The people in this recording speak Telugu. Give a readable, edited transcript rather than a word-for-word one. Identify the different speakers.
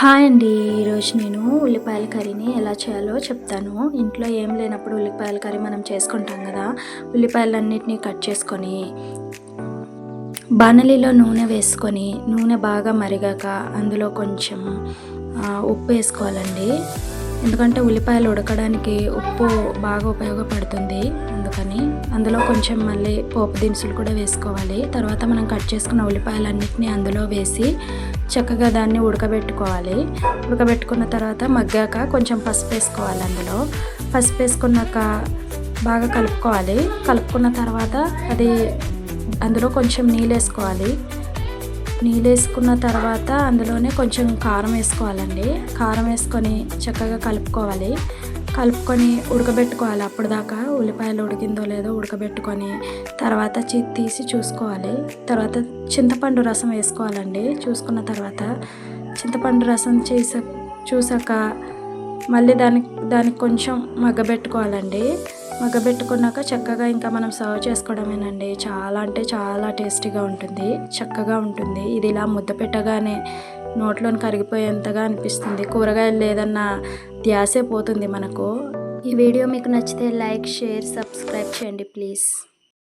Speaker 1: హాయ్ అండి. ఈరోజు నేను ఉల్లిపాయల కర్రీని ఎలా చేయాలో చెప్తాను. ఇంట్లో ఏం లేనప్పుడు ఉల్లిపాయల కర్రీ మనం చేసుకుంటాం కదా. ఉల్లిపాయలన్నిటినీ కట్ చేసుకొని బాణలిలో నూనె వేసుకొని నూనె బాగా మరిగాక అందులో కొంచెం ఉప్పు వేసుకోవాలండి. ఎందుకంటే ఉల్లిపాయలు ఉడకడానికి ఉప్పు బాగా ఉపయోగపడుతుంది. అందుకని అందులో కొంచెం మళ్ళీ పోపు దినుసులు కూడా వేసుకోవాలి. తర్వాత మనం కట్ చేసుకున్న ఉల్లిపాయలన్నిటినీ అందులో వేసి చక్కగా దాన్ని ఉడకబెట్టుకోవాలి. ఉడకబెట్టుకున్న తర్వాత మగ్గాక కొంచెం పసుపు వేసుకోవాలి. అందులో పసుపు వేసుకున్నాక బాగా కలుపుకోవాలి. కలుపుకున్న తర్వాత అది అందులో కొంచెం నీళ్ళు వేసుకోవాలి. నీళ్ళు వేసుకున్న తర్వాత అందులోనే కొంచెం కారం వేసుకోవాలండి. కారం వేసుకొని చక్కగా కలుపుకోవాలి. కలుపుకొని ఉడకబెట్టుకోవాలి. అప్పుడు దాకా ఉల్లిపాయలు ఉడికిందో లేదో ఉడకబెట్టుకొని తర్వాత తీసి చూసుకోవాలి. తర్వాత చింతపండు రసం వేసుకోవాలండి. చూసుకున్న తర్వాత చింతపండు రసం చూసాక మళ్ళీ దానికి కొంచెం మగ్గబెట్టుకోవాలండి. మగ్గబెట్టుకున్నాక చక్కగా ఇంకా మనం సర్వ్ చేసుకోవడమేనండి. చాలా అంటే చాలా టేస్టీగా ఉంటుంది, చక్కగా ఉంటుంది. ఇది ఇలా ముద్ద పెట్టగానే నోట్లోని కరిగిపోయేంతగా అనిపిస్తుంది. కూరగాయలు లేదన్న ధ్యాసే పోతుంది మనకు. ఈ వీడియో మీకు నచ్చితే లైక్, షేర్, సబ్స్క్రైబ్ చేయండి ప్లీజ్.